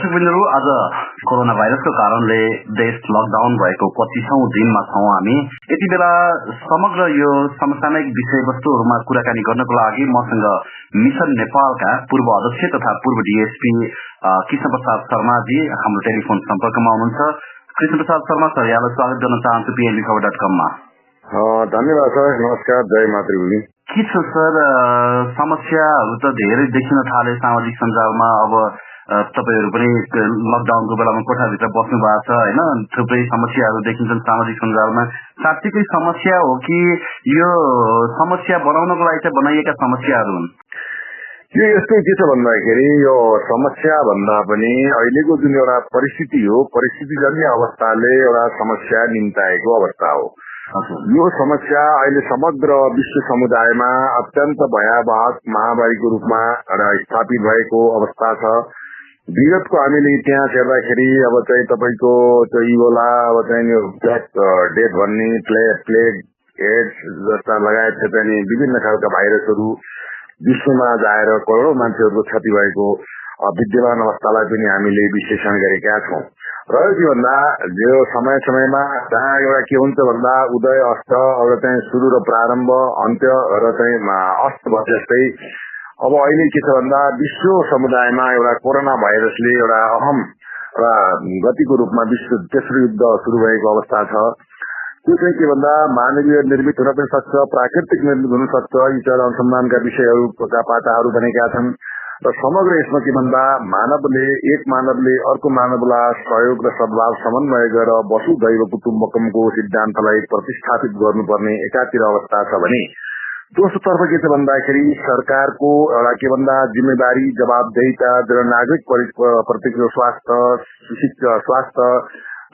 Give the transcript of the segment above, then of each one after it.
दर्शकबिन्दुहरु आज कोरोना भाइरसको कारणले देश लकडाउन भएको 25औं दिनमा छौं हामी। यति बेला समग्र यो समसामयिक विषयवस्तुहरुमा कुराकानी गर्नको लागि मसँग मिशन नेपालका पूर्व अध्यक्ष तथा पूर्व डीएसपी कृष्ण प्रसाद शर्मा जी हाम्रो टेलिफोन सम्पर्कमा हुनुहुन्छ। कृष्ण प्रसाद शर्मा सर, यहाँलाई स्वागत गर्न चाहन्छु PNB.com मा। धन्यवाद सर, नमस्कार, जय मातृभूमि। के छ सर, समस्याहरु त धेरै देखिन थाले सामाजिक सञ्जालमा। अब तपाईहरु पनि लकडाउनको बेलामा कोठाभित्र बस्नु भएको छ हैन, थुप्रै समस्याहरु देखिन्छन् सामाजिक सञ्जालमा। साँच्चीकै समस्या हो कि यो समस्या बनाउनको लागि चाहिँ बनाइएका समस्याहरु हुन्? यो यस्तो के छ भन्दाखेरि यो समस्या भन्दा पनि अहिलेको जुन एउटा परिस्थिति हो, परिस्थितिजन्य अवस्थाले एउटा समस्या निम्ताएको अवस्था हो। यो समस्या अहिले समग्र विश्व समुदायमा अत्यन्त भयावह महामारीको रूपमा स्थापित भएको अवस्था छ। विगतको हामीले इतिहास हेर्दाखेरि अब चाहिँ तपाईको इबोला, अब चाहिँ ब्ल्याक डेथ भन्ने, प्लेग, एड्स जस्ता लगायत चाहिँ विभिन्न खालका भाइरसहरू विश्वमा जाएर करोडौं मान्छेहरूको क्षति भएको विद्यमान अवस्थालाई पनि हामीले विश्लेषण गरेका छौं। र के भन्दा यो समय समयमा जहाँ एउटा के हुन्छ भन्दा उदय अस्त, अब चाहिँ सुरु र प्रारम्भ, अन्त्य र चाहिँ अस्त भयो। जस्तै अब अहिले के छ भन्दा विश्व समुदायमा एउटा कोरोना भाइरसले एउटा अहम गतिको रूपमा विश्व तेस्रो युद्ध सुरु भएको अवस्था छ। त्यो चाहिँ के भन्दा मानवीय निर्मित हुन पनि सक्छ, प्राकृतिक निर्मित हुन सक्छ। यी चाहिँ अनुसन्धानका विषयहरूका पाटाहरू बनेका छन् र समग्र यसमा के भन्दा एक मानवले अर्को मानवलाई सहयोग र सद्भाव समन्वय गरेर वसुधैव कुटुम्बकमको सिद्धान्तलाई प्रतिष्ठापित गर्नुपर्ने एकातिर अवस्था छ भने दोस्रो तर्फ के छ भन्दाखेरि सरकारको एउटा के भन्दा जिम्मेदारी, जवाबदेहिता र नागरिक प्रतिको स्वास्थ्य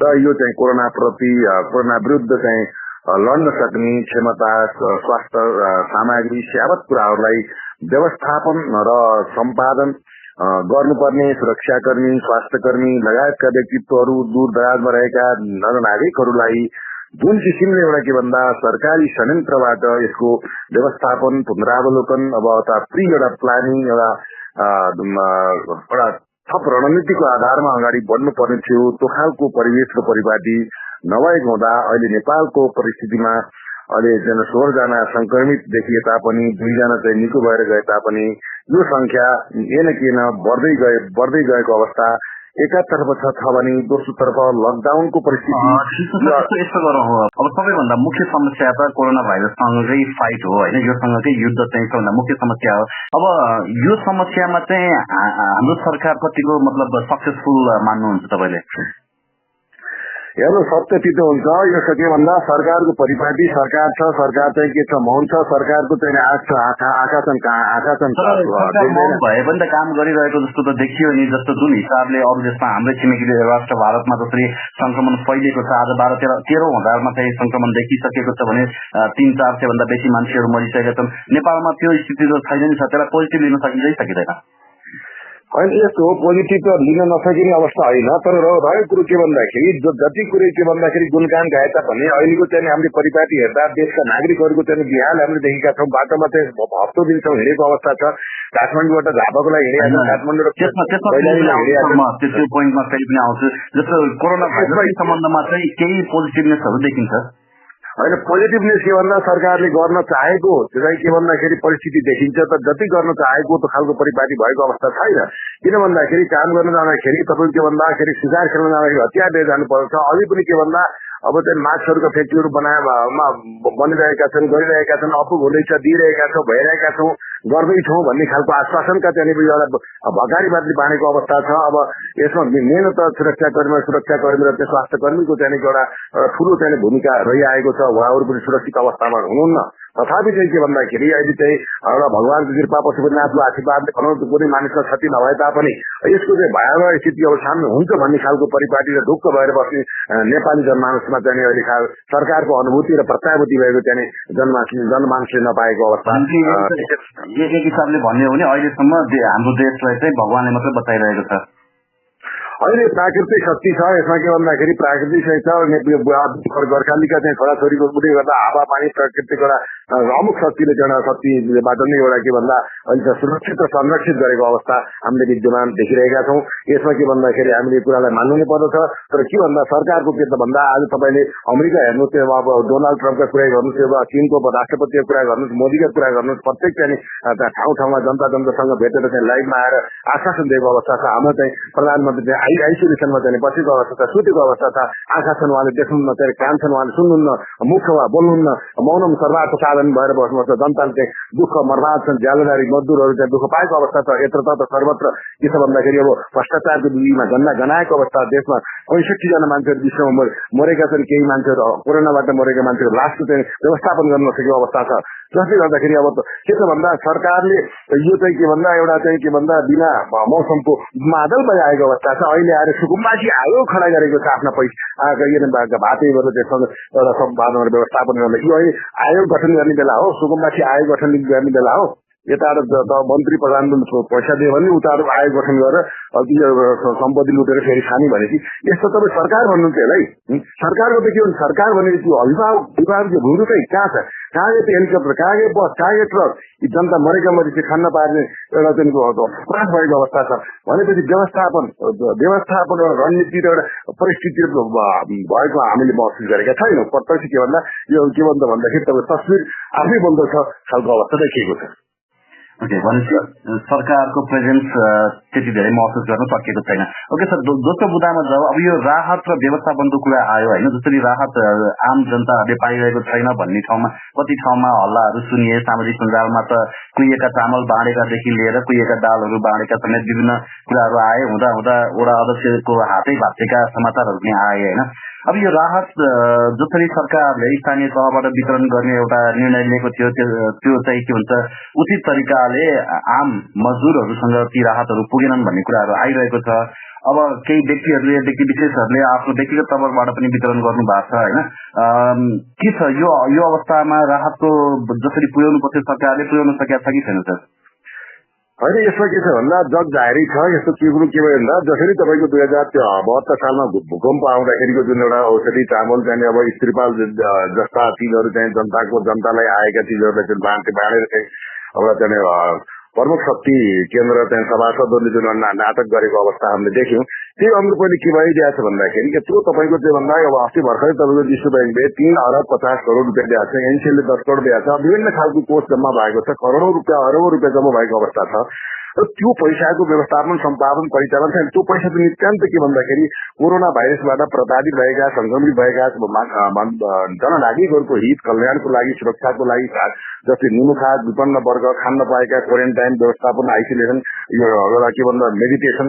र यो चाहिँ कोरोना विरुद्ध चाहिँ लड्न सक्ने क्षमता, स्वास्थ्य सामग्री, यावत कुराहरूलाई व्यवस्थापन र सम्पादन गर्नुपर्ने सुरक्षाकर्मी, स्वास्थ्यकर्मी लगायतका व्यक्तित्वहरू, दूर दराजमा रहेका नागरिकहरूलाई जुन किसिमले एउटा के भन्दा सरकारी संयन्त्रबाट यसको व्यवस्थापन, पुनरावलोकन अब प्री एउटा प्लानिङ, एउटा थप रणनीतिको आधारमा अगाडि बढ्नुपर्ने थियो, त्यो खालको परिवेश र परिपाटी नभएको हुँदा अहिले नेपालको परिस्थितिमा अहिले 16 जना संक्रमित देखिए तापनि 2 जना चाहिँ निको भएर गए तापनि यो संख्या बढ्दै गएको अवस्था एकातर्फ छ भने दोस्रो तर्फ लकडाउनको परिस्थिति। यस्तो गरौँ, अब सबैभन्दा मुख्य समस्या त कोरोना भाइरससँगै फाइट हो हैन, योसँगकै युद्ध चाहिँ सबभन्दा मुख्य समस्या हो। अब यो समस्यामा चाहिँ हाम्रो सरकार कतिको मतलब सक्सेसफुल मान्नुहुन्छ तपाईले? हेर्नु, सत्य तितो हुन्छ। यो के भन्दा सरकारको परिपाटी, सरकार छ, सरकार चाहिँ के छ, मौन छ, सरकारको चाहिँ आँखा छन् भए पनि त काम गरिरहेको जस्तो त देखियो नि। जस्तो जुन हिसाबले अरू देशमा, हाम्रै छिमेकी राष्ट्र भारतमा जसरी संक्रमण फैलिएको छ, आज 12-13 हजारमा चाहिँ संक्रमण देखिसकेको छ भने 3-4 सय भन्दा बेसी मान्छेहरू मरिसकेका छन्। नेपालमा त्यो स्थिति त छैन नि, त्यसलाई पोजिटिभ लिन सकिन्छ कि सकिँदैन? होइन, यस्तो पोजिटिभ त लिन नसकिने अवस्था होइन। तर रहेको कुरो के भन्दाखेरि जति कुरो के भन्दाखेरि गुणगान गाए तापनि अहिलेको चाहिँ हामीले परिपाटी हेर्दा देशका नागरिकहरूको चाहिँ बिहाल हामीले देखेका छौँ। बाटोमा चाहिँ हप्तौं दिनसम्म हिँडेको अवस्था छ। काठमाडौँबाट झापाको लागि हिँडेका छन्, काठमाडौँ पोइन्टमा फेरि पनि आउँछु। जस्तो कोरोना भाइरसको सम्बन्धमा चाहिँ केही पोजिटिभनेसहरू देखिन्छ होइन। पोजिटिभनेस के भन्दा सरकारले गर्न चाहेको चाहिँ के भन्दाखेरि परिस्थिति देखिन्छ, तर जति गर्न चाहेको त्यो खालको परिपाटी भएको अवस्था छैन। किन भन्दाखेरि काम गर्न जाँदाखेरि तपाईँको के भन्दाखेरि शिकार खेल्न जाँदाखेरि हतियार लिएर जानुपर्छ। अझै पनि के भन्दा अब चाहिँ मास्कहरूका फ्याक्ट्रीहरू बनिरहेका छन्, गरिरहेका छन्, अपुग हुँदैछ, दिइरहेका छौँ, भइरहेका छौँ, गर्दैछौँ भन्ने खालको आश्वासनका त्यहाँनिर एउटा भकारी बाटली बाँडेको अवस्था छ। अब यसमा मेन त सुरक्षाकर्मी र स्वास्थ्यकर्मीको त्यहाँनिर एउटा ठुलो चाहिँ भूमिका रहिआएको छ। उहाँहरू पनि सुरक्षित अवस्थामा हुनुहुन्न। तथापि चाहिँ के भन्दाखेरि अहिले चाहिँ एउटा भगवानको कृपा, पशुपतिनाथको आशीर्वादले भनौँ कुनै मानिसलाई क्षति नभए तापनि यसको चाहिँ भयावह स्थिति अब सामने हुन्छ भन्ने खालको परिपाटी र ढुक्क भएर बस्ने नेपाली जनमानसमा चाहिँ अहिले सरकारको अनुभूति र प्रत्याभूति भएको चाहिँ जनमानसले नपाएको अवस्था। एक हिसाबले भन्यो भने अहिलेसम्म हाम्रो देशलाई चाहिँ भगवानले मात्रै बचाइरहेको छ। अहिले प्राकृतिक शक्ति छ यसमा के भन्दाखेरि प्राकृतिक शक्ति छ गोर्खालीका चाहिँ छोराछोरीको बुढी गर्दा हावापानी प्राकृतिक एउटा अमुक शक्तिले चाहिँ शक्तिबाट नै एउटा के भन्दा अहिले सुरक्षित र संरक्षित गरेको अवस्था हामीले विद्यमान देखिरहेका छौँ। यसमा के भन्दाखेरि हामीले कुरालाई मान्नु नै पर्दछ। तर के भन्दा सरकारको के त भन्दा आज तपाईँले अमेरिका हेर्नु त्यो अब डोनाल्ड ट्रम्पका कुरा गर्नुहोस्, यो चीनको राष्ट्रपतिको कुरा गर्नुहोस्, मोदीका कुरा गर्नुहोस्, प्रत्येक चाहिँ ठाउँ ठाउँमा जनतासँग भेटेर चाहिँ लाइभमा आएर आश्वासन दिएको अवस्था छ। हाम्रो चाहिँ प्रधानमन्त्री चाहिँ आइसोलेसनमा चाहिँ बसेको अवस्था छ, सुतेको अवस्था छ। आँखा छन् उहाँले देख्नुहुन्न, चाहिँ कान छन् उहाँले सुन्नुहुन्न, मुख छ उहाँ बोल्नुहुन्न, मौनम सर्वार्थ साधन भएर बस्नुपर्छ। जनताले चाहिँ दुःख मर्माद छन्, ज्यालोदारी मजदुरहरू चाहिँ दुःख पाएको अवस्था छ। यत्र तत्र सर्वत्र के छ भन्दाखेरि अब भ्रष्टाचारको दुरीमा गन्ना गनाएको अवस्था। देशमा 65 जना मान्छेहरू विश्वमा मरेका छन्, केही मान्छेहरू कोरोनाबाट मरेका मान्छेहरू लास्टको चाहिँ व्यवस्थापन गर्न नसकेको अवस्था छ। जसले गर्दाखेरि अब के छ भन्दा सरकारले यो चाहिँ के भन्दा एउटा चाहिँ के भन्दा बिना मौसमको बादल भइआएको अवस्था छ। अहिले आएर सुकुम्बासी आयोग खडा गरेको छ आफ्ना पैसा भातैबाट त्यससँग एउटा सम्पादन व्यवस्थापन गर्न। यो अहिले आयोग गठन गर्ने बेला हो, सुकुम्बासी आयोग गठन गर्ने बेला हो। यता मन्त्री प्रधानमन्त्रीको पैसा दियो भने उता आयोग गठन गरेर सम्पत्ति लुटेर फेरि खाने भनेपछि यस्तो तपाईँ सरकार भन्नुहुन्छ है। सरकारको त के हुन्छ, सरकार भनेको त्यो अभिभावक भूमि चाहिँ कहाँ छ? कहाँ गयो त्यो हेलिकप्टर, कहाँ गयो बस, कहाँ गयो ट्रक? यी जनता मरेका मरेपछि खान पार्ने एउटा चाहिँ अपराध भएको अवस्था छ। भनेपछि व्यवस्थापन एउटा रणनीति र एउटा परिस्थिति भएको हामीले महसुस गरेका छैनौँ। प्रत्यक्ष के भन्दा यो के भन्दा भन्दाखेरि तपाईँ तस्विर आफै बन्दछ खालको अवस्था देखिएको छ। ओके, भनेपछि सरकारको प्रेजेन्स त्यति धेरै महसुस गर्न सकिएको छैन। ओके सर, दोस्रो मुद्दामा जाऊ। अब यो राहत र व्यवस्थापनको कुरा आयो होइन, जसरी राहत आम जनताहरूले पाइरहेको छैन भन्ने ठाउँमा कति ठाउँमा हल्लाहरू सुनिए। सामाजिक सञ्जालमा त कुहिएका चामल बाँडेकादेखि लिएर कुहिएका दालहरू बाँडेका समेत विभिन्न कुराहरू आए। हुँदा हुँदा वडा अध्यक्षको हातै भाँचेका समाचारहरू पनि आए होइन। अब यो राहत जसरी सरकारले स्थानीय तहबाट वितरण गर्ने एउटा निर्णय लिएको थियो, त्यो चाहिँ के हुन्छ उचित तरिकाले आम मजदुरहरूसँग ती राहतहरू पुगेनन् भन्ने कुराहरू आइरहेको छ। अब केही व्यक्तिहरूले, व्यक्ति विशेषहरूले आफ्नो व्यक्तिगत तवरबाट पनि वितरण गर्नु भएको छ होइन। के छ यो अवस्थामा राहतको जसरी पुर्याउनु पर्थ्यो सरकारले पुर्याउन सकेका छ कि छैन सर? होइन, यसमा के छ भन्दा जग जाहेरी छ। यस्तो के कुरो के भयो भन्दा जसरी तपाईँको 2072 सालमा भूकम्प आउँदाखेरिको जुन एउटा औषधि चामल चाहिँ अब स्त्रीपाल जस्ता चिजहरू चाहिँ जनतालाई आएका चिजहरूलाई चाहिँ बाँडेर चाहिँ एउटा चाहिँ प्रमुख शक्ति केन्द्र चाहिँ सभासदहरूले जुन नाटक गरेको अवस्था हामीले देख्यौँ। त्यो हाम्रो पहिले के भइदिएको छ भन्दाखेरि त्यो तपाईँको त्यो भन्दा अब अस्ति भर्खरै तपाईँको विश्व ब्याङ्कले 3 अरब 50 करोड रुपियाँ दिएको छ, एनसिएलले 10 करोड दिएको छ। विभिन्न खालको कोष जम्मा भएको छ, करोडौँ रुपियाँ अरबौँ रुपियाँ जम्मा भएको अवस्था छ। र त्यो पैसाको व्यवस्थापन सम्पादन परिचालन छ। त्यो पैसा पनि नितान्त के भन्दाखेरि कोरोना भाइरसबाट प्रताडित भएका संक्रमित भएका जननागरिकहरूको हित कल्याणको लागि, सुरक्षाको लागि, जस्तै निमुखा विपन्न वर्ग, खान नपाएका, क्वारेन्टाइन व्यवस्थापन, आइसोलेसन, यो एउटा के भन्दा मेडिटेसन,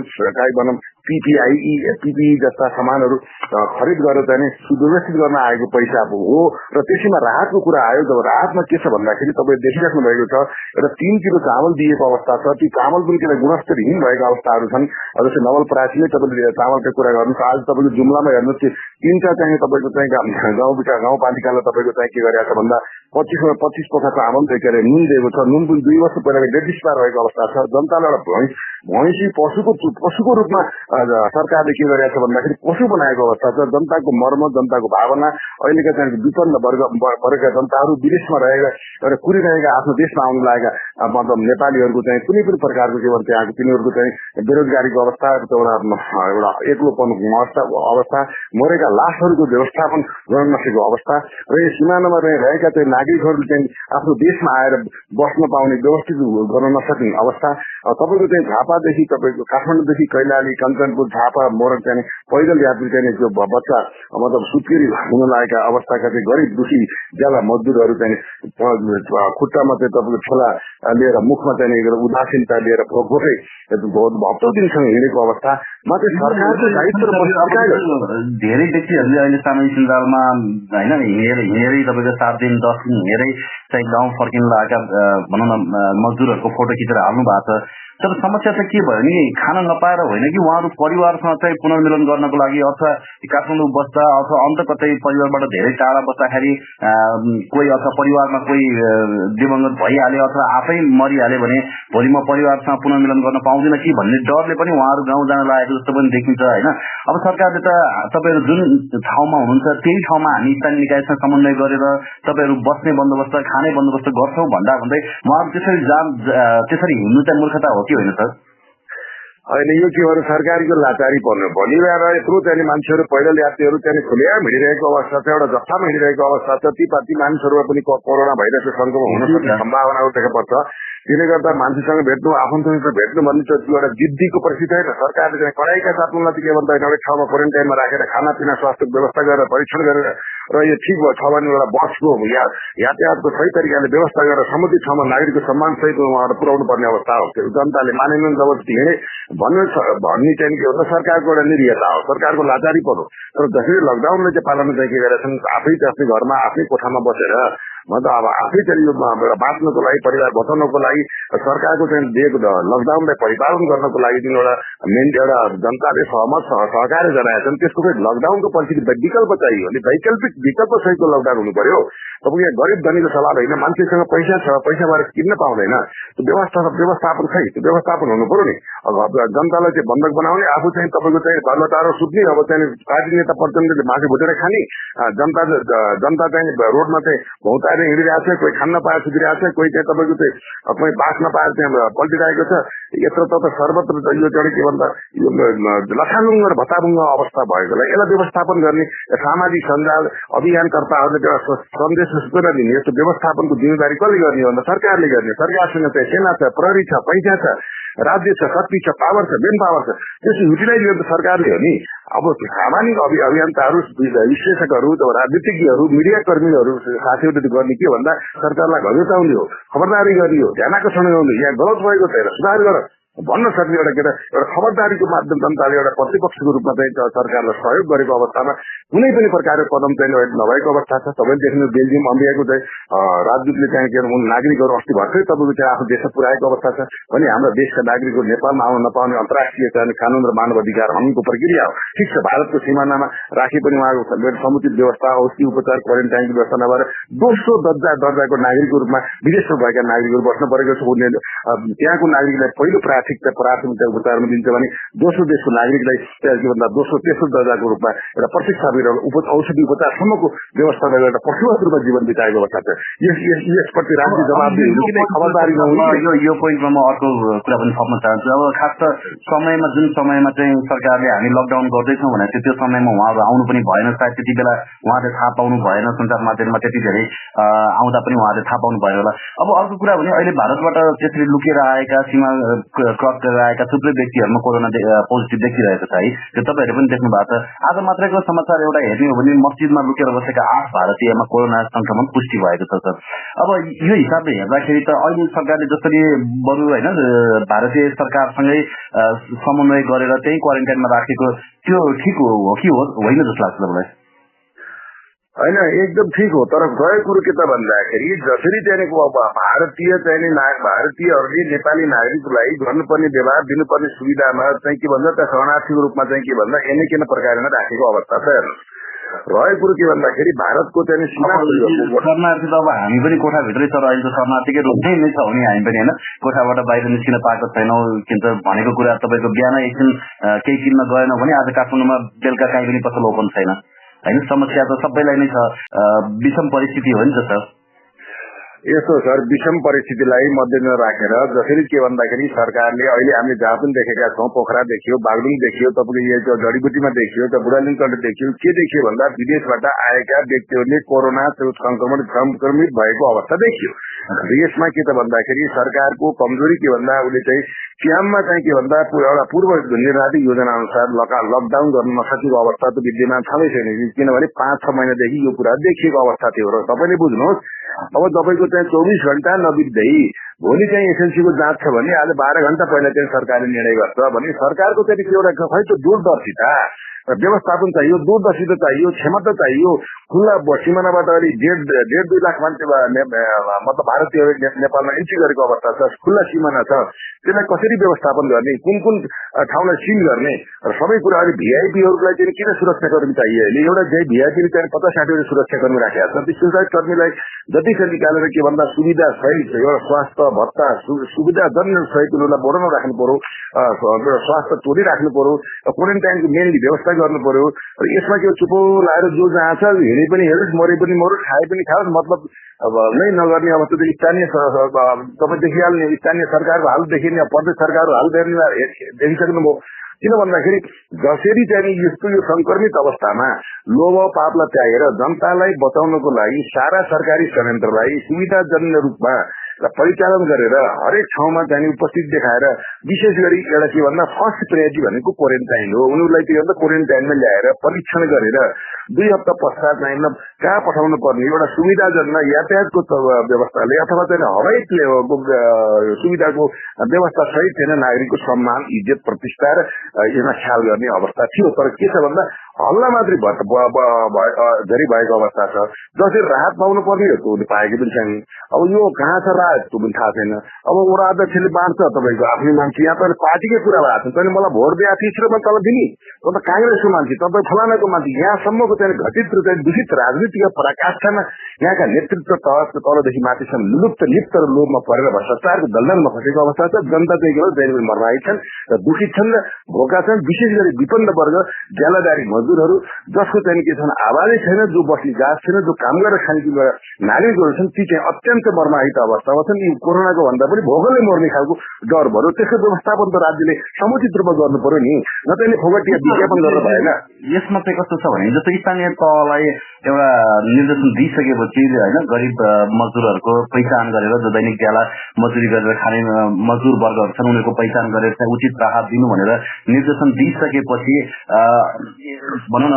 PPE जस्ता सामानहरू खरिद गरेर चाहिँ सुव्यवस्थित गर्न आएको पैसा हो। र त्यसैमा राहतको कुरा आयो। जब राहतमा के छ भन्दाखेरि तपाईँ देखिराख्नु भएको छ एउटा 3 किलो चामल दिएको अवस्था छ। ती चामल पनि के गुणस्तरहीन भएका अवस्थाहरू छन्। जस्तै नवलपरासीमै तपाईँले चामलको कुरा गर्नुहोस्, आज तपाईँको जुम्लामा हेर्नुहोस् कि 3टा चाहिँ तपाईँको चाहिँ गाउँपालिकालाई तपाईँको चाहिँ के गरेको छ भन्दा 25 पोखा चामल के अरे नुन दिएको छ। नुन पनि 2 वर्ष पहिला डेट एक्सपायर भएको अवस्था छ। जनतालाई एउटा भैँसी पशुको रूपमा सरकारले के गरेको छ भन्दाखेरि पशु बनाएको अवस्था छ। जनताको मर्म, जनताको भावना, अहिलेका चाहिँ विपन्न वर्गका जनताहरू विदेशमा रहेका एउटा कुरिरहेका आफ्नो देशमा आउनु लागेका मतलब नेपालीहरूको चाहिँ कुनै पनि प्रकारको के भन्छ त्यहाँको तिनीहरूको चाहिँ बेरोजगारीको अवस्था, एउटा एक्लोपनको अवस्था, मरेका लासहरूको व्यवस्थापन गर्न नसकेको अवस्था र यो सिमानामा रहेका चाहिँ नागरिकहरूले चाहिँ आफ्नो देशमा आएर बस्न पाउने व्यवस्थित गर्न नसक्ने अवस्था। तपाईँको चाहिँ झापादेखि तपाईँको काठमाडौँदेखि कैलाली, कञ्चनपुर, झापा, मोरङ चाहिँ पैदल यात्री चाहिँ त्यो बच्चा मतलब सुत्केरी हुन लागेका अवस्थाका चाहिँ गरिब दुखी ज्यादा मजदुरहरू चाहिँ खुट्टामा चाहिँ तपाईँको ठेला लिएर, मुखमा चाहिँ उदासीनता लिएर भोकै हप्तौँ दिनसँग हिँडेको अवस्था। मात्रै सरकारको दायित्व धेरै व्यक्तिहरूले अहिले सामाजिक सञ्जालमा होइन हिँडेरै तपाईँको 7 दिन 10 दिन हिँडेरै चाहिँ गाउँ फर्किनु लागेका भनौँ न मजदुरहरूको फोटो खिचेर हाल्नु भएको छ। तर समस्या चाहिँ के भयो नि, खान नपाएर होइन कि उहाँहरू परिवारसँग चाहिँ पुनर्मिलन गर्नको लागि अथवा काठमाडौँ बस्दा अथवा अन्त कतै परिवारबाट धेरै टाढा बस्दाखेरि कोही अथवा परिवारमा कोही दिवंगत भइहाल्यो अथवा आफै मरिहाल्यो भने भोलि म परिवार परिवारसँग पुनर्मिलन गर्न पाउँदैन कि भन्ने डरले पनि उहाँहरू गाउँ जान लागेको जस्तो पनि देखिन्छ होइन। अब सरकारले त तपाईँहरू जुन ठाउँमा हुनुहुन्छ त्यही ठाउँमा हामी स्थानीय निकायसँग समन्वय गरेर तपाईँहरू बस्ने बन्दोबस्त खाने बन्दोबस्त गर्छौँ भन्दै उहाँहरू त्यसरी हिँड्नु चाहिँ मूर्खता हो कि होइन सर? होइन, यो के भएर सरकारको लाचारी पर्नु भनिरहेर यत्रो त्यहाँनिर मान्छेहरू पैदल यात्रीहरू त्यहाँनिर खुलेआम हिँडिरहेको अवस्था छ, एउटा जत्थामा हिँडिरहेको अवस्था छ। ती मानिसहरूमा पनि कोरोना भाइरसको संक्रमण हुन सक्ने सम्भावनाहरू देखापर्छ। त्यसले गर्दा मान्छेसँग भेट्नु, आफन्तसँग भेट्नु भन्ने चाहिँ एउटा जिद्दीको परिस्थिति होइन। सरकारले चाहिँ कडाइका साथ उनलाई के भन्दा एउटा ठाउँमा क्वारेन्टाइनमा राखेर खानापिना स्वास्थ्यको व्यवस्था गरेर परीक्षण गरेर र यो ठिक छ भने एउटा बसको यातायातको सही तरिकाले व्यवस्था गरेर सम्बन्धित ठाउँमा नागरिकको सम्मानसहित उहाँहरू पुर्याउनु पर्ने अवस्था हो। जनताले मानेनन् जबरजस्ती हिँडे भन्ने चाहिँ के भन्दा सरकारको एउटा निर्यता हो, सरकारको लाचारी पर्नु। तर जसरी लकडाउनले चाहिँ पालन चाहिँ के गरेका छन्, आफै आफ्नै घरमा आफ्नै कोठामा बसेर मतलब अब आफै चाहिँ यो बाँच्नको लागि, परिवार बचाउनको लागि सरकारको चाहिँ दिएको लकडाउनलाई परिपालन गर्नको लागि जुन एउटा एउटा जनताले सहकार्य जनाएछन्, त्यसको चाहिँ लकडाउनको परिस्थिति विकल्प चाहियो भने वैकल्पिक विकल्प सहितको लकडाउन हुनु पर्यो। तपाईँको यहाँ गरिब धनीको सवाल होइन, मान्छेसँग पैसा छ, पैसा भएर किन्न पाउँदैन, त्यो व्यवस्थापन खै, त्यो व्यवस्थापन हुनु पर्यो नि। अब जनतालाई चाहिँ बन्धक बनाउने, आफू चाहिँ तपाईँको चाहिँ धर्म टाढो सुत्ने, अब चाहिँ पार्टी नेता प्रतिनिधिले मासु भुटेर खाने, जनता चाहिँ रोडमा चाहिँ भौताएर हिँडिरहेको छ, कोही खान्न पाएर सुतिरहेको छ, कोही चाहिँ तपाईँको चाहिँ कोही बाँच्न पाएर त्यहाँ पल्टिरहेको छ। यत्रो त सर्वत्र यो चाहिँ के भन्दा यो लथालुङ्ग र भत्ताबुङ्ग अवस्था भएकोलाई यसलाई व्यवस्थापन गर्ने सामाजिक सञ्जाल अभियानकर्ताहरूले एउटा सन्देश सूचना दिने, यस्तो व्यवस्थापनको जिम्मेवारी कसले गर्ने भन्दा सरकारले गर्ने। सरकारसँग चाहिँ सेना छ, प्रहरी छ, पैसा छ, राज्य छ, शक्ति छ, पावर छ, मेन पावर छ, त्यसको युटिलाइज गर्ने त सरकारले हो नि। अब सामाजिक अभियन्ताहरू, विश्लेषकहरू, राजनीतिज्ञहरू, मिडिया कर्मीहरू साथीहरूले गर्ने के भन्दा सरकारलाई घटाउने हो, खबरदारी गर्ने हो, ध्यान आकर्षण गर्ने, यहाँ गलत भएको छैन, सुधार गर भन्न सक्ने एउटा खबरदारीको माध्यम जनताले एउटा प्रतिपक्षको रूपमा चाहिँ सरकारलाई सहयोग गरेको अवस्थामा कुनै पनि प्रकारको कदम चाहिँ नभएको अवस्था छ। तपाईँले देख्नु बेल्जियम अमेरिकाको चाहिँ राजदूतले चाहिँ के नागरिकहरू अस्ति भर्खरै तपाईँको चाहिँ आफ्नो देशमा पुर्याएको अवस्था छ भने हाम्रो देशका नागरिकहरू नेपालमा आउन नपाउने अन्तर्राष्ट्रिय चाहिँ कानून र मानव अधिकार हननको प्रक्रिया हो। ठिक छ, भारतको सीमानामा राखे पनि उहाँको समुचित व्यवस्था, औषधि उपचार, क्वारेन्टाइनको व्यवस्था नभएर दोस्रो दर्जाको नागरिकको रूपमा विदेशमा भएका नागरिकहरू बस्न परेको छ। त्यहाँको नागरिकलाई पहिलो प्राथमिकता उपचारमा दिन्छ भने दोस्रो देशको नागरिकलाई के भन्दा दोस्रो तेस्रो दर्जाको रूपमा एउटा प्रशिक्षण औषधि उपचारसम्मको व्यवस्था गरेर एउटा पशुवत रूपमा जीवन बिताएको अवस्था छ। यसप्रति राष्ट्रिय जवाबदेही खबरदारी नहुनु। यो पोइन्टमा म अर्को कुरा पनि थप्न चाहन्छु। अब खास त समयमा जुन समयमा चाहिँ सरकारले हामी लकडाउन गर्दैछौँ भने त्यो समयमा उहाँहरू आउनु पनि भएन, सायद त्यति बेला उहाँले थाहा पाउनु भएन, सञ्चार माध्यममा त्यति धेरै आउँदा पनि उहाँले थाहा पाउनु भएन होला। अब अर्को कुरा भने अहिले भारतबाट त्यसरी लुकेर आएका, सीमा क्रस गरेर आएका थुप्रै व्यक्तिहरूमा कोरोना पोजिटिभ देखिरहेको छ है, त्यो तपाईँहरू पनि देख्नु भएको छ। आज मात्रैको समाचार एउटा हेर्ने हो भने मस्जिदमा लुकेर बसेका 8 भारतीयमा कोरोना संक्रमण पुष्टि भएको छ सर। अब यो हिसाबले हेर्दाखेरि त अहिले सरकारले जसरी बरु होइन भारतीय सरकारसँगै समन्वय गरेर त्यही क्वारेन्टाइनमा राखेको त्यो ठिक हो कि होइन जस्तो लाग्छ तपाईँलाई? होइन, एकदम ठिक हो। तर गएको कुरो के त भन्दाखेरि जसरी चाहिँ भारतीयहरूले नेपाली नागरिकलाई गर्नुपर्ने व्यवहार दिनुपर्ने सुविधामा चाहिँ के भन्छ त शरणार्थीको रूपमा चाहिँ के भन्दा एनएकेन प्रकारमा राखेको अवस्था छ। रहेको कुरो के भन्दाखेरि भारतको चाहिँ शरणार्थी त अब हामी पनि कोठाभित्रै छ र अहिले त शरणार्थीकै रूपमै नै छ भने हामी पनि होइन कोठाबाट बाहिर निस्किन पाएको छैनौँ। किन त भनेको कुरा तपाईँको बिहान एकछिन केही किन्न गएन भने आज काठमाडौँमा बेलुका काहीँ पनि पसल ओपन छैन होइन। समस्या त सबैलाई नै छ, विषम परिस्थिति हो नि त सर। यस्तो सर, विषम परिस्थितिलाई मध्यनजर राखेर जसरी के भन्दाखेरि सरकारले अहिले हामीले जहाँ पनि देखेका छौँ, पोखरा देखियो, बागलुङ देखियो, तपाईँको यो जडीबुटीमा देखियो, बुढालिङकण्ड देखियो, के देखियो भन्दा विदेशबाट आएका व्यक्तिहरूले कोरोना संक्रमित भएको अवस्था देखियो। यसमा के त भन्दाखेरि सरकारको कमजोरी के भन्दा उसले चाहिँ क्याम्पमा चाहिँ के भन्दा एउटा पूर्व निर्धारित योजना अनुसार लकडाउन गर्न नसकेको अवस्था त विद्यमान छँदै छैन। किनभने 5-6 महिनादेखि यो कुरा देखिएको अवस्था थियो र तपाईँले बुझ्नुहोस्, अब तपाईँको चाहिँ 24 घण्टा नबित्दै भोलि चाहिँ एसएलसीको जाँच छ भने आज 12 घण्टा पहिला चाहिँ सरकारले निर्णय गर्छ भने सरकारको चाहिँ एउटा खै त दूरदर्शिता व्यवस्थापन चाहियो, दूरदर्शिता चाहियो, क्षमता चाहियो। खुल्ला सिमानाबाट अलि 1.5-2 लाख मान्छे मतलब भारतीयहरू नेपालमा एन्ट्री गरेको अवस्था छ, खुल्ला सिमाना छ। त्यसलाई कसरी व्यवस्थापन गर्ने, कुन ठाउँलाई सिल गर्ने र सबै कुरा। अहिले भिआइपीहरूलाई चाहिँ किन सुरक्षाकर्मी चाहियो? अहिले एउटा भिआइपीले चाहिँ 50-60 सुरक्षाकर्मी राखेका छ। ती सुरक्षाकर्मीलाई जति छ निकालेर के भन्दा सुविधा सहित एउटा स्वास्थ्य भत्ता सुविधाजन्य सहित उनीहरूलाई बोराउन राख्नु पर्यो, स्वास्थ्य टोली राख्नु पर्यो, क्वारेन्टाइनको मेनली व्यवस्था गर्नु पर्यो। र यसमा के चुपो लाएर जो जहाँ छ हेरे पनि हेरोस्, मरे पनि मरोस्, खाए पनि खाओस्, मतलब नै नगर्ने अवस्था। त स्थानीय तपाईँ देखिहाल्ने स्थानीय सरकारको हाल देखिने, प्रदेश सरकारको हाल देखिसक्नुभयो। किन भन्दाखेरि जसरी चाहिँ यस्तो यो संक्रमित अवस्थामा लोभ पापलाई त्यागेर जनतालाई बचाउनको लागि सारा सरकारी संयन्त्रलाई सुविधाजन्य रूपमा परिचालन गरेर हरेक ठाउँमा चाहिँ उपस्थित देखाएर विशेष गरी एउटा के भन्दा फर्स्ट प्रायोरिटी भनेको क्वारेन्टाइन हो। उनीहरूलाई के भन्दा क्वारेन्टाइनमा ल्याएर परीक्षण गरेर 2 हप्ता पश्चात चाहिँ कहाँ पठाउनु पर्ने एउटा सुविधाजन्य यातायातको व्यवस्थाले अथवा चाहिँ हवाई सुविधाको व्यवस्था सहित चाहिँ नागरिकको सम्मान, इज्जत, प्रतिष्ठा र यसमा ख्याल गर्ने अवस्था थियो। तर के छ भन्दा हल्ला मात्रै धेरै भएको अवस्था छ। जसरी राहत पाउनु पर्ने हो त्यो पाएकै पनि छैन। अब यो कहाँ छ राहत त्यो पनि थाहा छैन। अब वडा अध्यक्षले बाँड्छ तपाईँको आफ्नै मान्छे, यहाँ तपाईँ पार्टीकै कुरा भएको छ, तैँले मलाई भोट दिए तेस्रो म तल दिने, त काङ्ग्रेसको मान्छे, तपाईँ फलानाको मान्छे। यहाँसम्मको चाहिँ घटित र चाहिँ दूषित राजनीतिक पराकाष्ठामा यहाँका नेतृत्व तलदेखि माथिसम्म लिप्त र लोभमा परेर भ्रष्टाचारको दलदलमा फसेको अवस्था छ। जनता चाहिँ जहिले पनि मर्माहित छन् र दुखित छन् र भोका छन्। विशेष गरी विपन्न वर्ग, ज्यालादारी मजदुरहरू जसको चाहिँ के छन् आवाजै छैन, जो बस्ने गाछ छैन, जो काम गरेर खाने नागरिकहरू छन्, ती चाहिँ अत्यन्त मर्माहित अवस्थामा छन्। यी कोरोनाको भन्दा पनि भोकले मर्ने खालको डर भयो। त्यसको व्यवस्थापन त राज्यले समुचित रूपमा गर्नु पर्यो नि, न त फोगटिया विज्ञापन गरेर भएन। यसमा चाहिँ कस्तो छ भने जस्तो स्थानीय तहलाई एउटा निर्देशन दिइसकेपछि होइन, गरिब मजदुरहरूको पहिचान गरेर जो दैनिक ज्याला मजदुरी गरेर खाने मजदुर वर्गहरू छन् उनीहरूको पहिचान गरेर उचित राहत दिनु भनेर निर्देशन दिइसकेपछि भनौँ न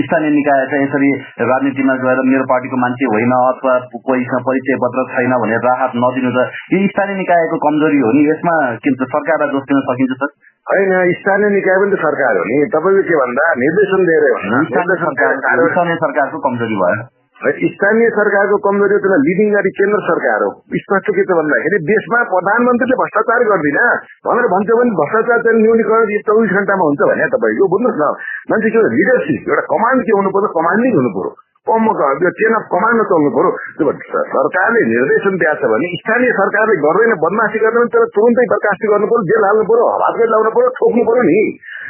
स्थानीय निकाय चाहिँ यसरी राजनीतिमा गएर मेरो पार्टीको मान्छे होइन अथवा कोहीसँग परिचय पत्र छैन भनेर राहत नदिनु त यो स्थानीय निकायको कमजोरी हो नि। यसमा के भन्छ सरकारलाई दोष दिन सकिन्छ सर? होइन, स्थानीय निकाय पनि त सरकार हो नि। तपाईँको के भन्दा निर्देशन दिएर स्थानीय सरकारको कमजोरी भयो। स्थानीय सरकारको कमजोरी हो, त्यसलाई लिडिङ गरी केन्द्र सरकार हो। स्पष्ट के छ भन्दाखेरि देशमा प्रधानमन्त्रीले भ्रष्टाचार गर्दिन भनेर भन्छ भने भ्रष्टाचार चाहिँ न्यूनीकरण 24 घण्टामा हुन्छ भने तपाईँको बुझ्नुहोस् न। मान्छे के लिडरसिप एउटा कमान्ड के हुनु पर्यो, कमान्डिङ हुनु पर्यो, चेन अफ कमान्डमा चल्नु पर्यो। त्यो सरकारले निर्देशन दिएको छ भने स्थानीय सरकारले गर्दैन, बदमासी गर्दैन, त्यसलाई तुरन्तै बर्खास्त गर्नु पर्यो, जेल हाल्नु पर्यो, हातगत लाउनु पर्यो, ठोक्नु पर्यो नि।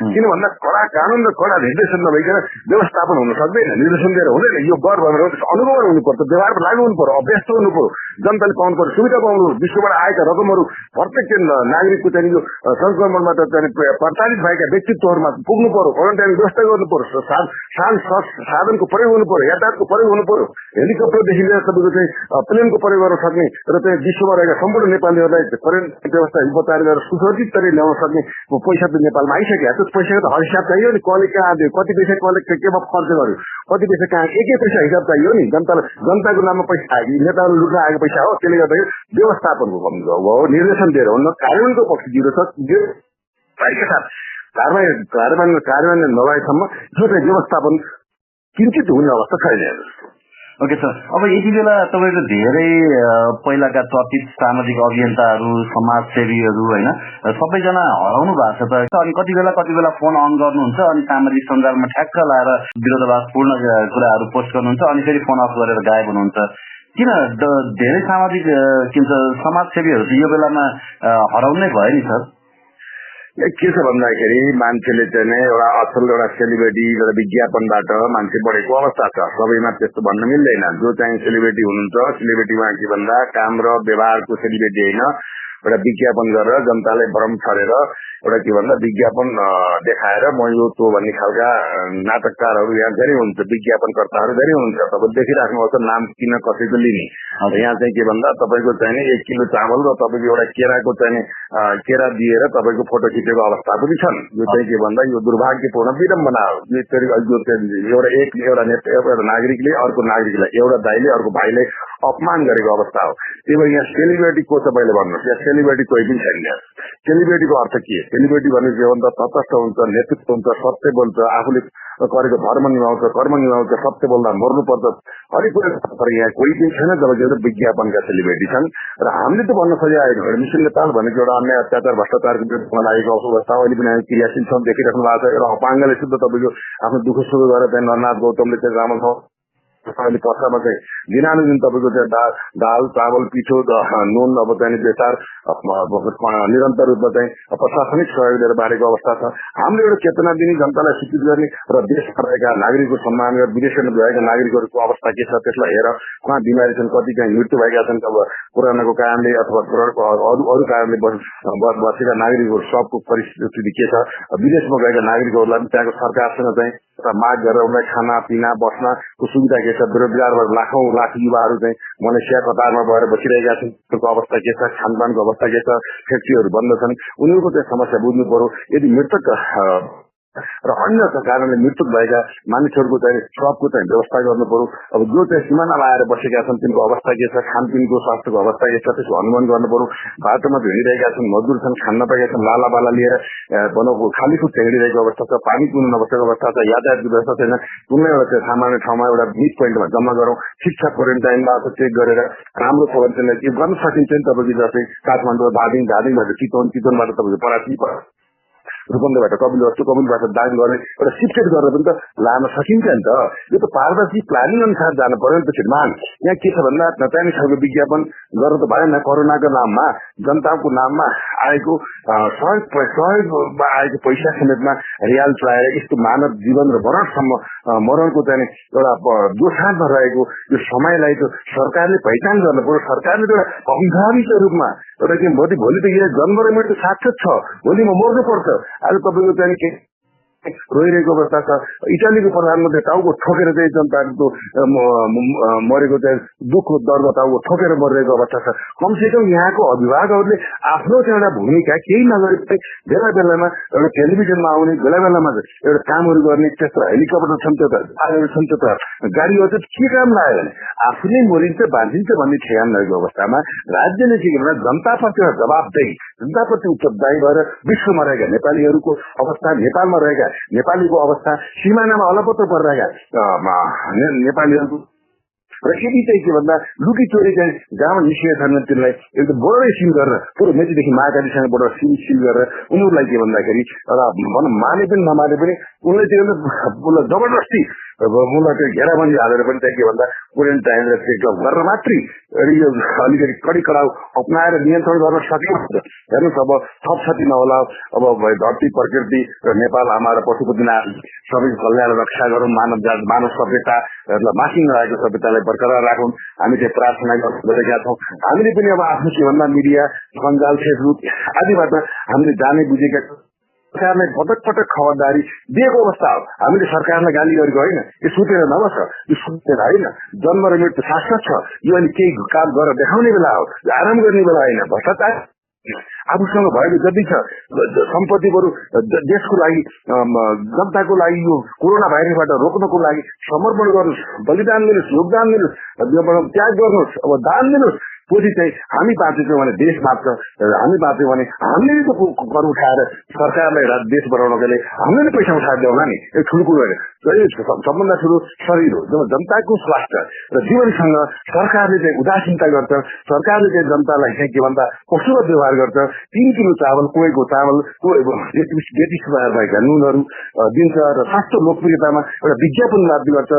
किन भन्दा कडा कानून र कडा निर्देशन नभइकन व्यवस्थापन हुन सक्दैन। निर्देशन दिएर हुँदैन, यो गर भनेर अनुभव हुनुपर्छ, व्यवहार लागू हुनु पर्यो, अभ्यस्त हुनु पर्यो, जनताले पाउनु पर्यो, सुविधा पाउनु पर्यो। विश्वबाट आएका रकमहरू प्रत्येक नागरिकको चाहिँ यो संक्रमणबाट चाहिँ प्रताडित भएका व्यक्तित्वहरूमा पुग्नु पर्यो, क्वारेन्टाइन व्यवस्था गर्नु पर्यो, साधनको प्रयोग हुनु पर्यो, यातायातको प्रयोग हुनु पर्यो, हेलिकप्टरदेखि लिएर तपाईँको चाहिँ प्लेनको प्रयोग गर्न सक्ने र चाहिँ विश्वमा रहेका सम्पूर्ण नेपालीहरूलाई क्वारेन्टाइन व्यवस्था उपचार गरेर सुसज्जित तरिकाले ल्याउन सक्ने पैसा त नेपालमा आइसक्यो। त्यो पैसाको त हिसाब चाहियो नि, कसले कहाँ दियो, कति पैसा कसले केमा खर्च गर्यो, कति पैसा कहाँ एकै पैसा हिसाब चाहियो नि। जनताको नाममा पैसा आयो, नेताहरू लुट्न आएको पैसा हो। त्यसले गर्दाखेरि व्यवस्थापनको कमी हो, निर्देशन दिएर हुन्न, कार्यान्वयनको पक्ष जिरो छ। कार्यान्वयन नभएसम्म यो चाहिँ व्यवस्थापन किन्चित हुने अवस्था छैन। ओके सर, अब यति बेला तपाईँको धेरै पहिलाका चर्चित सामाजिक अभियन्ताहरू, समाजसेवीहरू होइन सबैजना हराउनु भएको छ त। अनि कति बेला फोन अन गर्नुहुन्छ अनि सामाजिक सञ्जालमा ठ्याक्क लाएर विरोधाभासपूर्ण कुराहरू पोस्ट गर्नुहुन्छ अनि फेरि फोन अफ गरेर गायब हुनुहुन्छ। किन धेरै सामाजिक के भन्छ समाजसेवीहरू यो बेलामा हराउनै भयो नि सर? के छ भन्दाखेरि मान्छेले चाहिँ एउटा असल एउटा सेलिब्रेटी एउटा विज्ञापनबाट मान्छे बढेको अवस्था छ। सबैमा त्यस्तो भन्न मिल्दैन। जो चाहिँ सेलिब्रेटी हुनुहुन्छ, सेलिब्रेटीमा के भन्दा काम र व्यवहारको सेलिब्रेटी होइन, एउटा विज्ञापन गरेर जनतालाई भ्रम छरेर एउटा के भन्दा विज्ञापन देखाएर म यो त्यो भन्ने खालका नाटककारहरू यहाँ धेरै हुन्छ, विज्ञापनकर्ताहरू धेरै हुन्छ। तपाईँ देखिराख्नुहोस् नाम किन कसैको लिने। यहाँ चाहिँ के भन्दा तपाईँको चाहिँ 1 किलो चामल र तपाईँको एउटा केराको चाहिँ केरा दिएर तपाईँको फोटो खिचेको अवस्था पनि छन्। यो चाहिँ के भन्दा यो दुर्भाग्यपूर्ण विडम्बना हो। एउटा नागरिकले अर्को नागरिकलाई, एउटा दाइले अर्को भाइले अपमान गरेको अवस्था हो। त्यही भएर यहाँ सेलिब्रेटी को छ पहिले भन्नुहोस्, यहाँ सेलिब्रेटी कोही पनि छैन। सेलिब्रिटीको अर्थ के? सेलिब्रिटी भने के भन्छ, तटस्थ हुन्छ, नेतृत्व हुन्छ, सत्य बोल्छ, आफूले गरेको धर्म निभाउँछ, कर्म निभाउँछ, सत्य बोल्दा मर्नुपर्छ, हरेक कुरा। तर यहाँ कोही पनि छैन जब कि एउटा विज्ञापनका सेलिब्रिटी छन्। र हामीले त भन्न खोजिआएको मिसन नेपाल भनेको एउटा अन्य अत्याचार भ्रष्टाचारको विरुद्धमा लागेको अवस्था अहिले पनि हामी क्रियाशील छौँ, देखिराख्नु भएको छ। एउटा अपाङ्गले शुद्ध तपाईँको आफ्नो दुःख सुख गरेर त्यहाँ नरनाथ गौतमले चाहिँ राम्रो छ अहिले पर्सामा चाहिँ दिनानुदिन तपाईँको चाहिँ दाल चावल पिठो नुन अब चाहिँ बेसार निरन्तर रूपमा चाहिँ प्रशासनिक सहयोग दिएर बाँडेको अवस्था छ। हामीले एउटा चेतना दिने, जनतालाई शिक्षित गर्ने र देशमा रहेका नागरिकको सम्मान गरेर विदेशमा गएका नागरिकहरूको अवस्था के छ त्यसलाई हेर, कहाँ बिमारी छन्, कति कहीँ मृत्यु भएका छन्, अब कोरोनाको कारणले अथवा अरू कारणले बसेका नागरिकहरू सबको परिस्थिति के छ, विदेशमा गएका नागरिकहरूलाई पनि त्यहाँको सरकारसँग चाहिँ माग गरेर उनलाई खाना पिना बस्नको सुविधा के छ, बेरोजगार भएर लाखौं लाख युवाहरू चाहिँ मलेसिया कतारमा गएर बसिरहेका छन्, त्यसको अवस्था के छ, खानपानको अवस्था के छ, फ्याक्ट्रीहरू बन्द छन्, उनीहरूको चाहिँ समस्या बुझ्नु पर्यो। यदि मृतक र अन्य कारणले मृत्यु भएका मानिसहरूको चाहिँ सबको चाहिँ व्यवस्था गर्नु पर्यो। अब जो चाहिँ सीमानामा आएर बसेका छन् तिनको अवस्था के छ, खानपिनको स्वास्थ्यको अवस्था के छ, त्यसको अनुमान गर्नु पर्यो। बाटोमा हिँडिरहेका छन्, मजदुर छन्, खान नपाएका छन्, लाला बाला लिएर खाली खुट्टा हिँडिरहेको अवस्था छ, पानी पिउनु नबसेको अवस्था छ, यातायातको व्यवस्था छैन। कुनै एउटा सामान्य ठाउँमा एउटा मिट पोइन्टमा जम्मा गरौँ, शिक्षा क्वारेन्टाइनबाट चेक गरेर राम्रो क्वारेन्टाइन गर्न सकिन्छ नि। तपाईँको जस्तै काठमाडौँ धादिङबाट चितवनबाट तपाईँको परासी रूपन्देबाट कपिलवस्तु, कपिलबाट दाङ गर्ने एउटा शिफ्टेड गरेर पनि त लान सकिन्छ नि त। यो त पारदर्शी प्लानिङ अनुसार जानु पर्यो नि त। श्रीमान यहाँ के छ भन्दा नचाहिने खालको विज्ञापन गरेर त भएन। कोरोनाको नाममा जनताको नाममा आएको सहयोगमा आएको पैसा समेतमा रियाल चलाएर यस्तो मानव जीवन र मरणको चाहिँ एउटा दोषान्तमा रहेको यो समयलाई त सरकारले पहिचान गर्नु पर्यो। सरकारले त एउटा अभिभाविकको रूपमा एउटा के भोलि त यहाँ जन्म र मृत्यु साक्षात छ, भोलि म मर्नु पर्छ। आज तपाईँको चाहिँ रोइरहेको अवस्था छ। इटालीको प्रधानमन्त्री टाउको ठोकेर चाहिँ जनताको मरेको चाहिँ दुःख दर्द टाउको ठोकेर मरिरहेको अवस्था छ। कमसेकम यहाँको अभिभावकहरूले आफ्नो चाहिँ एउटा भूमिका केही नगरी बेला बेलामा एउटा टेलिभिजनमा आउने, बेला बेलामा एउटा कामहरू गर्ने, त्यस्तो हेलिकप्टर छन्, त्यो छन्, त्यो गाडीहरू चाहिँ के काम लाग्यो भने आफूले मरिन्छ बाँधिन्छ भन्ने ठेगान रहेको अवस्थामा राज्यले के गर्दा जनताप्रति एउटा जवाबदेही, जनताप्रति उत्तरदायी भएर विश्वमा रहेका नेपालीहरूको अवस्था, नेपालमा रहेका नेपालीको अवस्था, सिमानामा अलपत्र परिरहेका नेपालीहरूको र यदि चाहिँ के भन्दा लुकी चोरी चाहिँ गाउँमा निस्किएका छन् तिनलाई एकदम बोर्डरै सिल गरेर पुरो मेचीदेखि महाकालीसँग बोर्डर सिल गरेर उनीहरूलाई के भन्दाखेरि एउटा भनौँ माने पनि नमाने पनि उनले चाहिँ उसलाई जबरजस्ती उनलाई चाहिँ घेराबन्दी हालेर पनि चाहिँ के भन्दा क्वारेन्टाइन र चेकअप गरेर मात्रै यो अलिकति कडी कडाउ अपनाएर नियन्त्रण गर्न सकिन्छ। हेर्नुहोस् अब थप क्षति नहोला। अब धरती प्रकृति र नेपाल आमा र पशुपतिनाथ सबैको कल्याण रक्षा गरौँ, मानव सभ्यता माथि नरहेको सभ्यतालाई बरकरार राखौँ, हामी चाहिँ प्रार्थना गरेका छौँ। हामीले पनि अब आफ्नो के भन्दा मिडिया सञ्जाल फेसबुक आदिबाट हामीले जाने बुझेका सरकारलाई पटक पटक खबरदारी दिएको अवस्था हो। हामीले सरकारलाई गाली गरेको होइन, यो सुतेर नबस, यो सुतेर होइन, जन्म र मृत्यु शाश्वत छ। यो अनि केही काम गरेर देखाउने बेला हो, आराम गर्ने बेला होइन। भ्रष्टाचार आफूसँग भएको जति छ सम्पत्ति बरु देशको लागि जनताको लागि यो कोरोना भाइरसबाट रोक्नको लागि समर्पण गर्नुहोस्, बलिदान दिनुहोस्, योगदान दिनुहोस्, त्याग गर्नुहोस्, अब दान दिनुहोस्। पछि चाहिँ हामी बाँचेछौँ भने देश बाँच्छ, हामी बाँच्यौँ भने हामीले कर उठाएर सरकारलाई देश बनाउनको लागि हामीले नै पैसा उठाएर ल्याउला नि। यो ठुलो कुरो होइन, सबभन्दा ठुलो शरीर हो। जब जनताको स्वास्थ्य र जीवनसँग सरकारले चाहिँ उदासीनता गर्छ, सरकारले चाहिँ जनतालाई चाहिँ के भन्दा पशुवत व्यवहार गर्छ। 3 किलो चावल कोहीको चावल जेटिस भएका नुनहरू दिन्छ र सस्तो लोकप्रियतामा एउटा विज्ञापन राज्य गर्छ।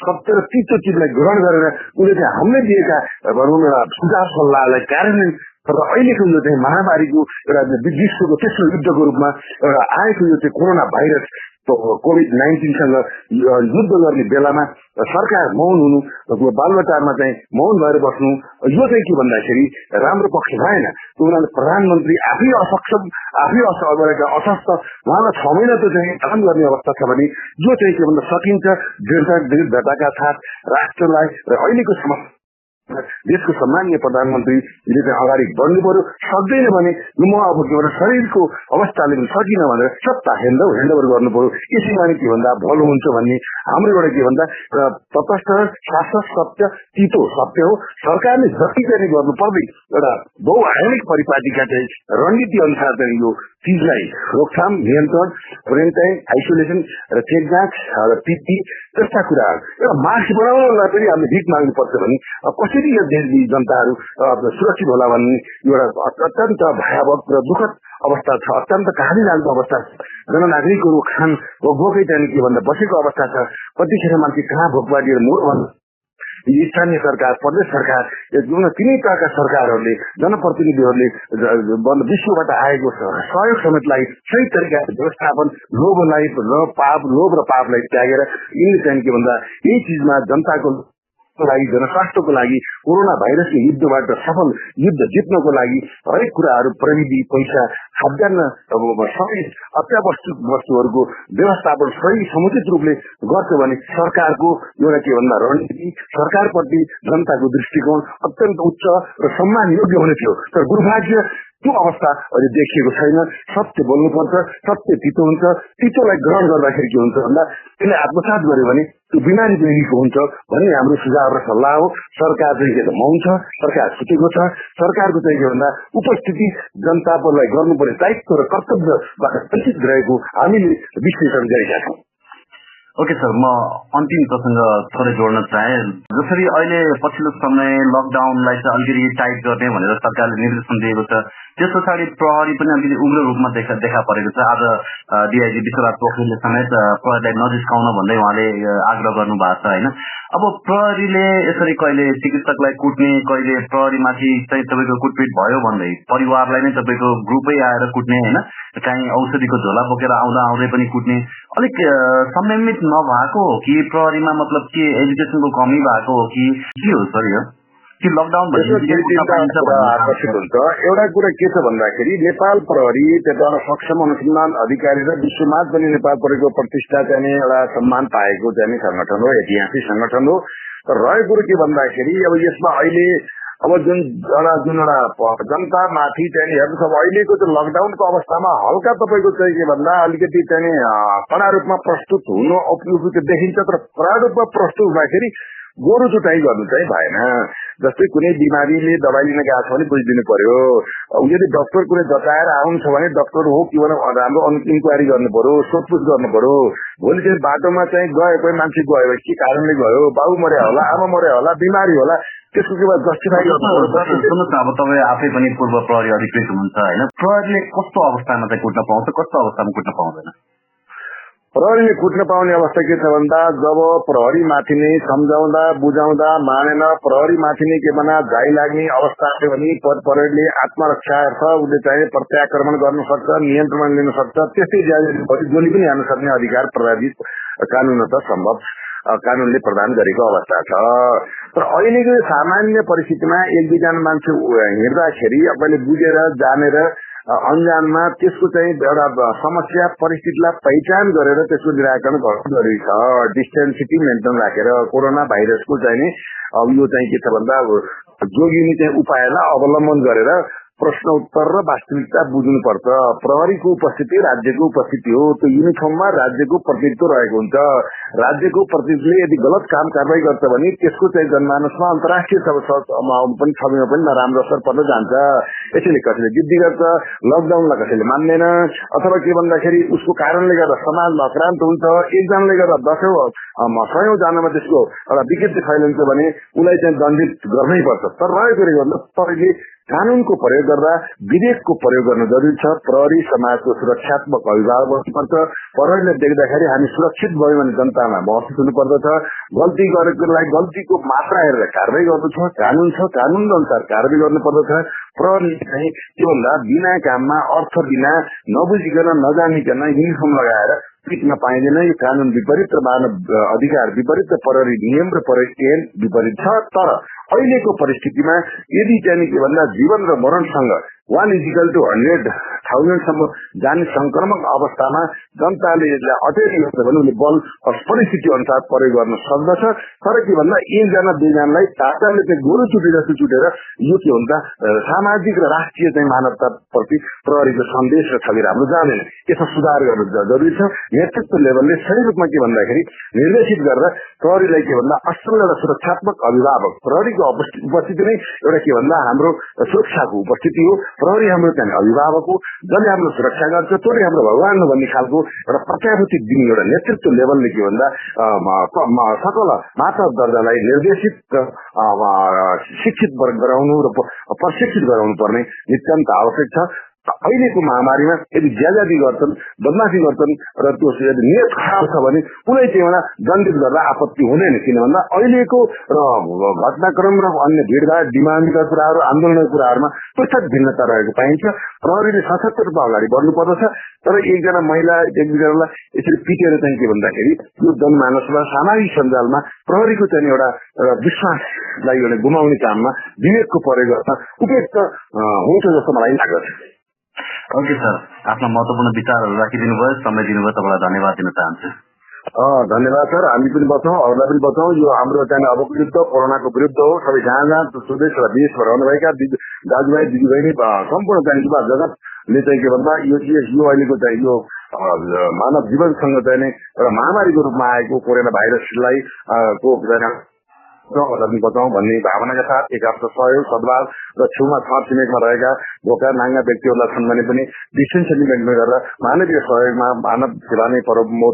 70 चित्तो चिजलाई ग्रहण गरेर उनले चाहिँ हामीले दिएका भनौँ एउटा सुझाव सल्लाहलाई कार्यान्वयन तर अहिलेको यो चाहिँ महामारीको एउटा विश्वको तेस्रो युद्धको रूपमा एउटा आएको यो चाहिँ कोरोना भाइरस कोभिड-19सँग युद्ध गर्ने बेलामा सरकार मौन हुनु, बालबच्चामा चाहिँ मौन भएर बस्नु, यो चाहिँ के भन्दाखेरि राम्रो पक्ष भएन। उनीहरूले प्रधानमन्त्री आफै असक्षम, आफै अस्वस्थ, उहाँलाई 6 महिना त चाहिँ काम गर्ने अवस्था छ भने यो चाहिँ के भन्दा सकिन्छ दृढताका साथ राष्ट्रलाई र अहिलेको समस्या देशको सम्मानीय प्रधानमन्त्रीले चाहिँ अगाडि बढ्नु पर्यो। सक्दैन भने म अब के भन्छ शरीरको अवस्थाले पनि सकिन भनेर सत्ता ह्यान्डओभर गर्नु पर्यो। यसैमा के भन्दा भलो हुन्छ भन्ने हाम्रो एउटा के भन्दा तटस्थ शासक सत्य तितो सत्य हो। सरकारले जति चाहिँ गर्नु पर्दै एउटा बहुआयामिक परिपाटीका चाहिँ रणनीति अनुसार चाहिँ यो चीजलाई रोकथाम नियन्त्रण क्वारेन्टाइन आइसोलेसन र चेक जाँच र पिपी जस्ता कुराहरू एउटा मास्क बनाउनलाई पनि हामीले भिख माग्नुपर्छ भने कसरी यो देशकी जनताहरू सुरक्षित होला भन्ने एउटा अत्यन्त भयावह र दुःखद अवस्था छ। अत्यन्त कहानी लाग्दो अवस्था छ। जननागरिकहरू खान भोकै चाहिँ के भन्दा बसेको अवस्था छ। कतिखेर मान्छे कहाँ भोकबाडी मोड स्थानीय सरकार प्रदेश सरकार तिनै प्रकारका सरकारहरूले जनप्रतिनिधिहरूले विश्वबाट आएको सहयोग समेतलाई सही तरिकाले व्यवस्थापन लोभ र पापलाई त्यागेर यिनले चाहिँ के भन्दा यही चिजमा जनताको लागि जनस्वास्थ्यको लागि कोरोना भाइरसको युद्धबाट सफल युद्ध जित्नको लागि हरेक कुराहरू प्रविधि पैसा खाद्यान्न सबै अत्यावश्यक वस्तुहरूको व्यवस्थापन सही समुचित रूपले गर्छ भने सरकारको एउटा के भन्दा रणनीति सरकारप्रति जनताको दृष्टिकोण अत्यन्त उच्च र सम्मान योग्य हुने थियो। तर दुर्भाग्य त्यो अवस्था अहिले देखिएको छैन। सत्य बोल्नुपर्छ। सत्य तितो हुन्छ। तितोलाई ग्रहण गर्दाखेरि के हुन्छ भन्दा त्यसले आत्मसात गर्यो भने त्यो बिमारी बिग्रीको हुन्छ भन्ने हाम्रो सुझाव र सल्लाह हो। सरकार चाहिँ के मौन छ। सरकार सुतेको छ। सरकारको चाहिँ के भन्दा उपस्थिति जनतालाई गर्नुपर्ने दायित्व र कर्तव्यबाट वञ्चित रहेको हामीले विश्लेषण गरेका छौँ। ओके सर, म अन्तिम प्रसंग थोरै जोड्न चाहे। जसरी अहिले पछिल्लो समय लकडाउनलाई चाहिँ अलिकति टाइट गर्ने भनेर सरकारले निर्देशन दिएको छ, त्यस पछाडि प्रहरी पनि अलिकति उग्र रूपमा देखा परेको छ। आज डीआईजी विश्वराज पोखरेलले समेत प्रहरीलाई नजिस्काउन भन्दै उहाँले आग्रह गर्नु भएको छ होइन। अब प्रहरीले यसरी कहिले चिकित्सकलाई कुट्ने, कहिले प्रहरीमाथि चाहिँ तपाईँको कुटपिट भयो भन्दै परिवारलाई नै तपाईँको ग्रुपै आएर कुट्ने होइन, काहीँ औषधिको झोला बोकेर आउँदै पनि कुट्ने, अलिक संयमित नभएको हो कि प्रहरीमा मतलब के एजुकेसनको कमी भएको हो कि के हो सर यो? कि लकडाउन आकर्षित हुन्छ। एउटा कुरा के छ भन्दाखेरि नेपाल प्रहरी त्यहाँ सक्षम अनुसन्धान अधिकारी र विश्वमा पनि नेपाल प्रहरीको प्रतिष्ठा चाहिँ एउटा सम्मान पाएको चाहिँ संगठन हो, ऐतिहासिक संगठन हो। तर रहेको कुरो के भन्दाखेरि अब यसमा अहिले अब जुन एउटा जनतामाथि चाहिँ हेर्नुहोस्, अब अहिलेको त्यो लकडाउनको अवस्थामा हल्का तपाईँको चाहिँ के भन्दा अलिकति चाहिँ कडा रूपमा प्रस्तुत हुनु उपयुक्त देखिन्छ। तर कडा रूपमा प्रस्तुत हुँदाखेरि गोरु चुटाइ गर्नु चाहिँ भएन। जस्तै कुनै बिमारीले दबाई लिन गएको छ भने बुझिदिनु पर्यो। यदि डक्टर कुनै जताएर आउनु छ भने डक्टर हो कि राम्रो इन्क्वायरी गर्नु पर्यो, सोधपुछ गर्नु पर्यो। भोलि चाहिँ बाटोमा चाहिँ गए कोही मान्छे गयो के कारणले गयो, बाबु मर्या होला, आमा मर्या होला, बिमारी होला, त्यसको के भन्छ जस्टिफाई गर्नु। सुन्नुहोस् न, अब तपाईँ आफै पनि पूर्व प्रहरी अधिकृत हुनुहुन्छ होइन, प्रहरीले कस्तो अवस्थामा चाहिँ कुट्न पाउँछ, कस्तो अवस्थामा कुट्न पाउँदैन? प्रहरीले कुट्न पाउने अवस्था के छ भन्दा जब प्रहरी माथि नै सम्झाउँदा बुझाउँदा मानेन, प्रहरी माथि नै के भन्न जाई लाग्ने अवस्था आयो भने प्रहरीले आत्मरक्षार्थ उसले चाहिँ प्रत्याक्रमण गर्न सक्छ, नियन्त्रण लिन सक्छ। त्यस्तै गोली पनि हाल्न सक्ने अधिकार प्राविधिक कानूनत सम्भव कानूनले प्रदान गरेको अवस्था छ। तर अहिलेको सामान्य परिस्थितिमा एक दुईजना मान्छे हिँड्दाखेरि तपाईँले बुझेर जानेर अनजानमा त्यसको चाहिँ एउटा समस्या परिस्थितिलाई पहिचान गरेर त्यसको निराकरण गर्नु जरुरी छ। डिस्टेन्सिटी मेन्टेन राखेर कोरोना भाइरसको चाहिँ यो चाहिँ के छ भन्दा जोगिने चाहिँ उपायलाई अवलम्बन गरेर प्रश्न उत्तर र वास्तविकता बुझ्नुपर्छ। प्रहरीको उपस्थिति राज्यको उपस्थिति हो। त्यो युनिफर्ममा राज्यको प्रतिनिधित्व रहेको हुन्छ। राज्यको प्रतिनिधिले यदि गलत काम कारवाही गर्छ भने त्यसको चाहिँ जनमानसमा अन्तर्राष्ट्रिय पनि छविमा पनि नराम्रो असर पर्न जान्छ। यसैले कसैले जिद्दी गर्छ, लकडाउनलाई कसैले मान्दैन, अथवा के भन्दाखेरि उसको कारणले गर्दा समाजमा आक्रान्त हुन्छ, एकजनाले गर्दा सयौं जनामा त्यसको एउटा विकृति फैलिन्छ भने उसलाई चाहिँ दण्डित गर्नै पर्छ। तर रहेको गर्दा प्रहरीले कानूनको प्रयोग गर्दा विवेकको प्रयोग गर्न जरुरी छ। प्रहरी समाजको सुरक्षात्मक अभिभावक बन्नुपर्छ। प्रहरीले देख्दाखेरि हामी सुरक्षित भयौँ भने जनतामा महसुस हुनुपर्दछ। गल्ती गरेकोलाई गल्तीको मात्रा हेरेर कारवाही गर्नु छ, कानून छ, कानून अनुसार कारवाही गर्नुपर्दछ। प्रहरी चाहिँ त्योभन्दा बिना काममा अर्थ बिना नबुझिकन नजानिकन युनिफर्म लगाएर पिट्न पाइँदैन। यो कानून विपरीत र मानव अधिकार विपरीत र प्रहरी नियम र प्रहरी ऐन विपरीत छ। तर अहिलेको परिस्थितिमा यदि चाहिँ के भन्दा जीवन र मरणसँग 1:100 1000 जाने संक्रमक अवस्थामा जनताले यसलाई अटेरी गर्छ भने उनले बल परिस्थिति अनुसार प्रयोग गर्न सक्दछ। तर के भन्दा एकजना दुईजनालाई ताताले चाहिँ गोरु चुटे जस्तो चुटेर यो के हुन्छ सामाजिक र राष्ट्रिय चाहिँ मानवता प्रति प्रहरीको सन्देश र छवि राम्रो जाँदैन। यसमा सुधार गर्नु जरुरी छ। नेतृत्व लेभलले सही रूपमा के भन्दाखेरि निर्देशित गरेर प्रहरीलाई के भन्दा असल एउटा सुरक्षात्मक अभिभावक, प्रहरीको उपस्थिति नै एउटा के भन्दा हाम्रो सुरक्षाको उपस्थिति हो। प्रहरी हाम्रो चाहिँ अभिभावक हो, जसले हाम्रो सुरक्षा गर्छ, तोले हाम्रो भगवान हो भन्ने खालको एउटा प्रत्याभूति दिने एउटा नेतृत्व लेभलले के भन्दा सकल माता दर्जालाई निर्देशित शिक्षित गराउनु र प्रशिक्षित गराउनु पर्ने नितान्त आवश्यक छ। अहिलेको महामारीमा यदि ज्यादाती गर्छन्, बदमाशी गर्छन् र त्यो यदि नियत खराब छ भने कुनै चाहिँ एउटा दण्डित गर्दा आपत्ति हुँदैन। किन भन्दा अहिलेको घटनाक्रम र अन्य भिडभाड, डिमान्डका कुराहरू, आन्दोलनका कुराहरूमा पृथक भिन्नता रहेको पाइन्छ। प्रहरीले सशक्त रूपमा अगाडि बढ्नुपर्दछ। तर एकजना महिला एक दुईजनालाई यसरी पिटेर चाहिँ के भन्दाखेरि यो जनमानसमा सामाजिक सञ्जालमा प्रहरीको चाहिँ एउटा विश्वासलाई एउटा गुमाउने काममा विवेकको प्रयोग गर्न उपयुक्त हुन्छ जस्तो मलाई लाग्दछ। ओके सर, आफ्ना महत्वपूर्ण विचारहरू राखिदिनु भयो, समय दिनुभयो, तपाईँलाई धन्यवाद दिन चाहन्छु। धन्यवाद सर। हामी पनि बचाउँ, अरूलाई पनि बचाउँ। यो हाम्रो चाहिँ अबको युद्ध कोरोनाको विरुद्ध हो। सबै जहाँ जहाँ स्वदेश र देशमा रहनुभएका दाजुभाइ दिदीबहिनी सम्पूर्ण चाहिँ युवा जगतले चाहिँ के भन्दा यो अहिलेको चाहिँ यो मानव जीवनसँग चाहिँ एउटा महामारीको रूपमा आएको कोरोना भाइरसलाई बचाउँ भन्ने भावनाका साथ एक आपको सहयोग, सद्भाव र छेउमा छर छिमेकमा रहेका भोका नाङ्गा व्यक्तिहरूलाई छन् भने पनि डिस्टेन्स मेन्टेन गरेर मानवीय सहयोगमा मानव सेवा नै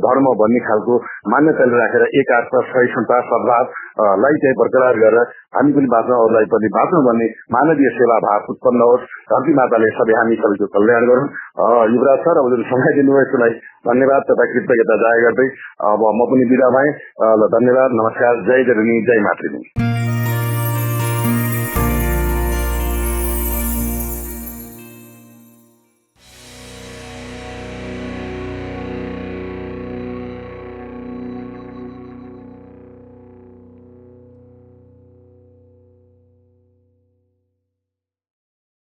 धर्म भन्ने खालको मान्यताले राखेर एक आपका सहिष्णुता सद्भावलाई चाहिँ बरकरार गरेर हामी पनि बाँच्छौँ, अरूलाई पनि बाँच्छौँ भन्ने मानवीय सेवा भाव उत्पन्न होस्। धरती माताले सबै हामी सबैको कल्याण गरौँ। युवराज सर, अब जुन समय दिनुभयो यसलाई धन्यवाद तथा कृतज्ञता जाहेर गर्दै अब म पनि बिदा भएँ। धन्यवाद, नमस्कार, जय जननी, जय मातृभूमि।